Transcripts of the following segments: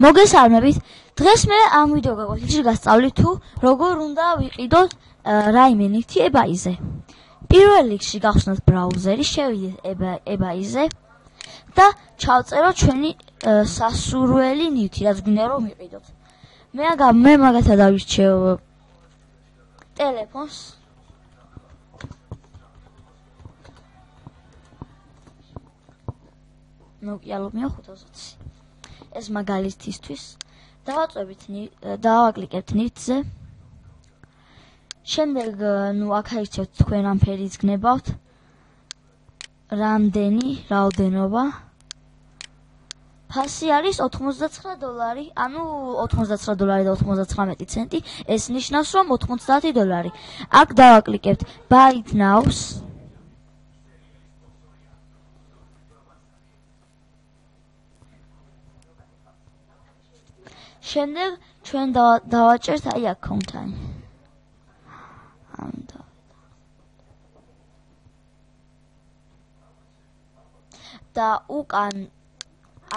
მოგესალმებით. დღეს მე ამ ვიდეო გაკვეთილში გასწავლით თუ როგორ უნდა ვიყიდოთ რაიმე ნივთი EBay-ზე. პირველ რიგში გავხსნათ ბრაუზერი, შევიდეთ EBay-ზე და ჩავწეროთ ჩვენი სასურველი ნივთი, რაც გვინდა რომ ვიყიდოთ. მე მაგათად ავირჩევ ტელეფონს. მოკიალობია 520. ეს მაგალითისთვის დავაკლიკებთ ნივთზე. შემდეგ აქ აირჩევთ თქვენ ამ ფერიც გნებავთ. რაოდენობა. ფასი არის $89, ანუ $89 და 99 ცენტი. ეს ნიშნავს, რომ $90. აქ დავაკლიკებთ Buy it now-ს. შემდეგ ჩვენ დავაჭერთ აი აქ კონტანი. და უკან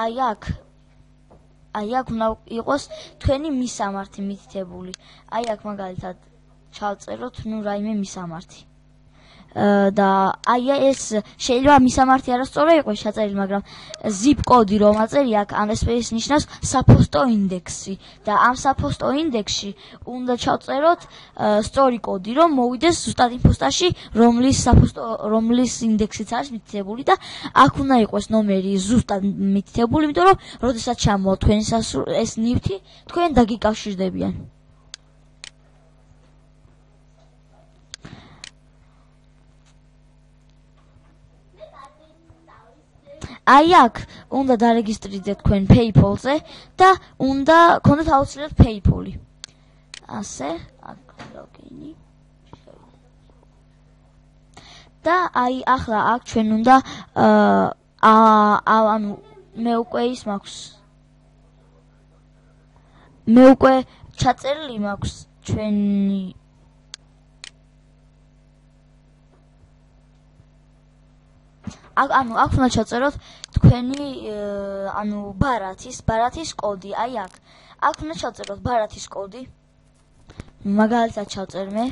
აი აქ უნდა იყოს თქვენი მისამართი მითითებული. აი აქ მაგალითად ჩავწეროთ რაიმე მისამართი. და აი ეს შეიძლება მისამართი არასწორი იყოს ჩაწერილი, მაგრამ zip კოდი რომ აწერი აქ ეს ნიშნავს საფოსტო ინდექსი და ამ საფოსტო ინდექსში უნდა ჩავწეროთ სწორი კოდი რომ მოვიდეს ზუსტად იმ ფოსტაში რომლის ინდექსიც არის მითითებული და აქ უნდა იყოს ნომერი ზუსტად მითითებული, იმიტომ რომ როდესაც ჩამოვა თქვენი ეს ნივთი თქვენ დაგიკავშირდებიან. აი აქ უნდა დარეგისტრირდეთ თქვენ PayPal-ზე და უნდა გქონდეთ აუცილებლად PayPal-ი. ასე, აქ ლოგინი. და აი ახლა აქ ჩვენ უნდა ანუ მე უკვე ის მაქვს. მე უკვე ჩაწერილი მაქვს ჩვენი აქ უნდა ჩაწეროთ თქვენი ბარათის კოდი. აი აქ უნდა ჩაწეროთ ბარათის კოდი. მაგალითად ჩავწერ მე.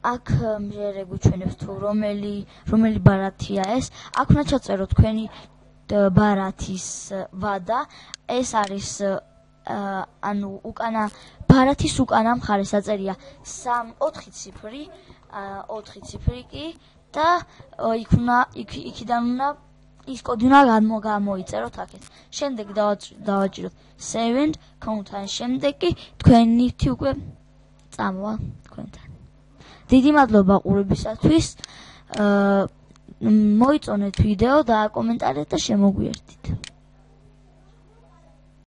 აქ მერე გვიჩვენებს თუ რომელი ბარათია ეს. აქ უნდა ჩაწეროთ თქვენი ბარათის ვადა. ეს არის ბარათის უკანა მხარეს აწერია 4 ციფრი, 4 ციფრი კი და იქიდან უნდა ის კოდი უნდა გამოიწეროთ აქეთ. შემდეგ დავაჭიროთ send content. შემდეგ კი თქვენი ნივთი უკვე წამოვა თქვენთან. დიდი მადლობა ყურებისათვის. მოიწონეთ ვიდეო და აკომენტარეთ და შემოგვიერთდით.